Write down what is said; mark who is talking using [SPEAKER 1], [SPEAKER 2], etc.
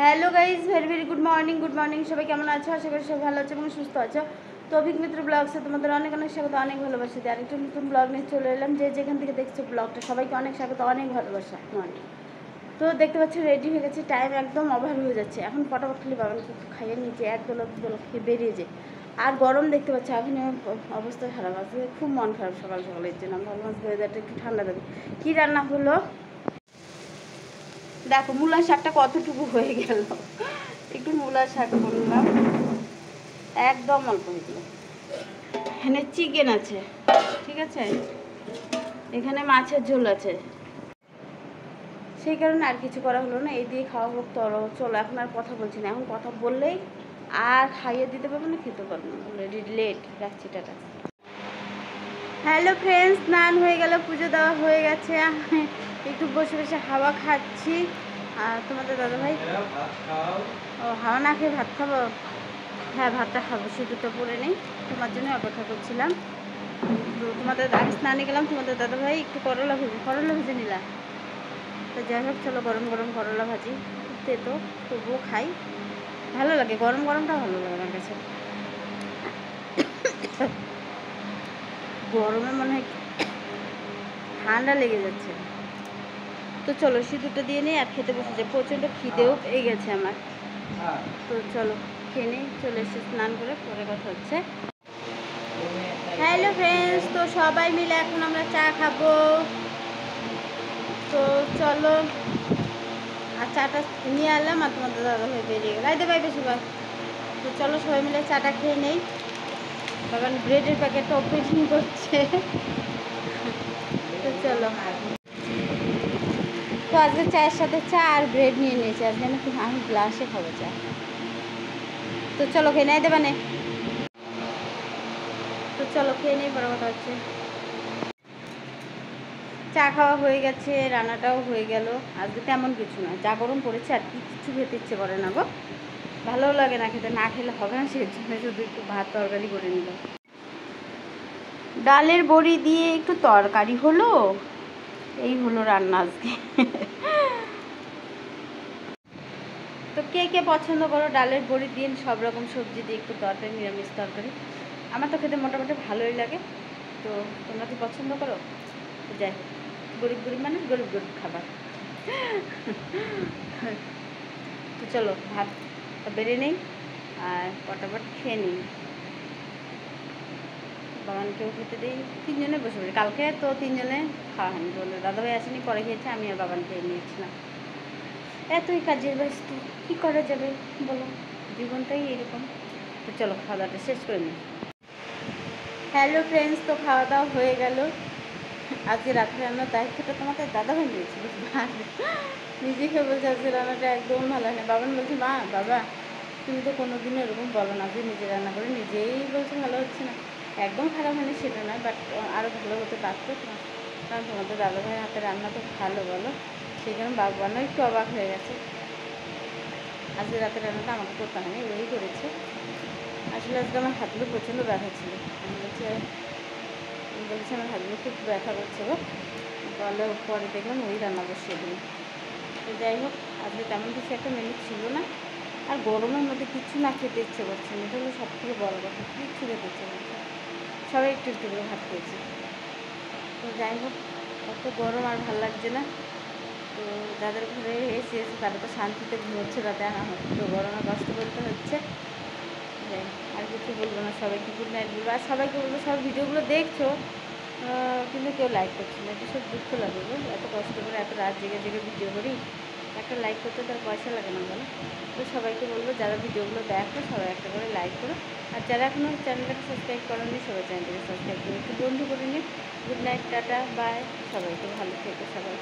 [SPEAKER 1] Hello guys, very very good morning. সবাই কেমন আছো? আশা করি সবাই ভালো আছো এবং সুস্থ আছো। তো অভিক মিত্র ব্লগসে তোমাদের অনেক অনেক স্বাগত, অনেক ভালোবাসা দিয়ে আরেকটা নতুন ব্লগ নিয়ে চলে এলাম। যে যেখান থেকে দেখছো ব্লগটা, সবাইকে অনেক স্বাগত, অনেক ভালোবাসা। মর্নিং তো দেখতে পাচ্ছি রেডি হয়ে গেছে, টাইম একদম ওভার হয়ে যাচ্ছে। এখন পটাপট খালি বাবাকে একটু খাইয়ে নিচে এক দোলক খেয়ে বেরিয়ে যায়। আর গরম দেখতে পাচ্ছি, এখন অবস্থা খারাপ আছে, খুব মন খারাপ সকাল সকালের জন্য। ভাবলাম ওয়েদারটা একটু ঠান্ডা দেবে। কী রান্না হলো দেখো, মূলা শাকটা কতটুকু হয়ে গেল। একটু মূলা শাক করলাম, একদম অল্প হয়েছিল। এখানে চিকেন আছে, ঠিক আছে, এখানে মাছের ঝোল আছে, সেই কারণে আর কিছু করা হলো না। এই দিয়ে খাওয়া হোক। চলো এখন আর কথা বলছি না, এখন কথা বললেই আর খাইয়ে দিতে পারবো না, খেতে পারবো না। অলরেডি লেট, রাখছি, টাটা। হ্যালো ফ্রেন্ডস, স্নান হয়ে গেল, পুজো দেওয়া হয়ে গেছে, একটু বসে বসে হাওয়া খাচ্ছি। আর তোমাদের দাদাভাই ও হাওয়া না খেয়ে ভাত খাবো? হ্যাঁ, ভাতটা খাবো, সিঁদুরটা পরে নেই, তোমার জন্য অপেক্ষা করছিলাম। তো তোমাদের আগে স্নানে গেলাম, তোমাদের দাদাভাই একটু করলা ভেজে নিলাম। তো যাই হোক, চলো গরম গরম করলা ভাজি, তেতো তবুও খাই, ভালো লাগে। গরম গরমটা ভালো লাগে আমার কাছে। গরমে মনে হয় ঠান্ডা লেগে যাচ্ছে। তো চলো সিঁদুরটা দিয়ে নিই আর খেতে বসে যায়। প্রচণ্ড খিদেও পেয়ে গেছে আমার। তো চলো খেয়ে নিই, চলে এসে স্নান করে পরে কথা হচ্ছে। হ্যালো ফ্রেন্ডস, তো সবাই মিলে এখন আমরা চা খাবো। তো চলো, আর চাটা নিয়ে এলাম আর তোমাদের দাদা হয়ে বেরিয়ে গেল, আইতে পাইবে সবাই। তো চলো সবাই মিলে চাটা খেয়ে নেই। বাগান ব্রেডের প্যাকেটটা ওপেনিং করছে। তো চলো, তো আজকে চায়ের সাথে চা আর ব্রেড নিয়ে নিয়েছি। আজকে আমি গ্লাসে খাবো চা। তো চলো খেয়ে নেই দেবা নে। তো চলো খেয়ে নেই, বড় কথা হচ্ছে। চা খাওয়া হয়ে গেছে, রান্নাটাও হয়ে গেল। আজকে তেমন কিছু না, যা গরম পড়েছে আর কি কিছু খেতে ইচ্ছে করে না গো, ভালোও লাগে না খেতে, না খেলে হবে না, সেই জন্য শুধু একটু ভাত তরকারি করে নিলাম। ডালের বড়ি দিয়ে একটু তরকারি হলো, এই হলো রান্না আজকে। তো কে কে পছন্দ করো ডালের বড়ি দিয়ে সব রকম সবজি দিয়ে একটু তরকারি, নিরামিষ তরকারি? আমার তো খেতে মোটামুটি ভালোই লাগে। তো তোমরা কি পছন্দ করো? যাই হোক, গরিব মানুষ, গরিব খাবার। তো চলো ভাতটা বেড়ে নেই আর পটাপট খেয়ে নিই। বাবানকেও খেতে দিই, তিনজনে বসে পড়ি। কালকে তো তিনজনে খাওয়া হয়নি, বলে দাদাভাই আসেনি, পরে খেয়েছে, আমি আর বাবান খেয়ে নিয়েছিলাম। এতই কাজের ব্যস্ত, কী করা যাবে বলো, জীবনটাই এরকম। তো চলো খাওয়া দাওয়াটা শেষ করে নিই। হ্যালো ফ্রেন্ডস, তো খাওয়া দাওয়া হয়ে গেল। আজকে রাত্রে রান্নার দায়িত্বটা তোমাদের দাদাভাই নিয়েছিল। নিজেকে বলছে আজকে রান্নাটা একদম ভালো হয় না। বাবান বলছে, বাবা তুমি তো কোনো দিনও এরকম বলো না যে নিজে রান্না করে, নিজেই বলছে ভালো হচ্ছে না। একদম খারাপ হয়নি সেটা নয়, বাট আরও ভালো হতে পারতো, কারণ তোমাদের দাদাভাইয়ের হাতে রান্না তো ভালো, বলো। সেই জন্য বাবানও একটু অবাক হয়ে গেছে। আজকে রাতের রান্নাটা আমাকে করতে হয়নি, ওই করেছে। আসলে আজকে আমার হাতগুলো প্রচণ্ড ব্যথা ছিল। আমি বলছি আমার হাতগুলো খুব ব্যথা করছে গো, তাহলে পরে দেখলাম ওই রান্না বসিয়ে দিই। তো যাই হোক, আজকে তেমন কিছু একটা মেনু ছিল না। আর গরমের মধ্যে কিছু না খেতে ইচ্ছে করছে না, এটা হলো সব থেকে বড় কথা, কিচ্ছু খেতে ইচ্ছে করছে। সবাই একটু একটু করে ভাত খেয়েছে। তো যাই হোক, অত গরম আর ভালো লাগছে না। তো যাদের ঘরে এসে তারা তো শান্তিতে ঘুমোচ্ছে রাতে, আমার তো গরমে কষ্ট করতে হচ্ছে। আর কিছু বলবো না, সবাইকে গুড নাইট বলবো। আর সবাইকে বলবো, সব ভিডিওগুলো দেখছো কিন্তু কেউ লাইক করছে না, এটা সব দুঃখ লাগে গো। এত কষ্ট করে এত রাত জেগে জেগে ভিডিও করি, একটা লাইক করতে তার পয়সা লাগে না বলো। তো সবাইকে বলবো, যারা ভিডিওগুলো দেখো সবাই একটা করে লাইক করো। আর যারা এখনও চ্যানেলটাকে সাবস্ক্রাইব করেননি, সবাই চ্যানেলটাকে সাবস্ক্রাইব করে একটু বন্ধু করে নিন। Good night, tata, bye. সবাইকে ভালো থেকো সবাই।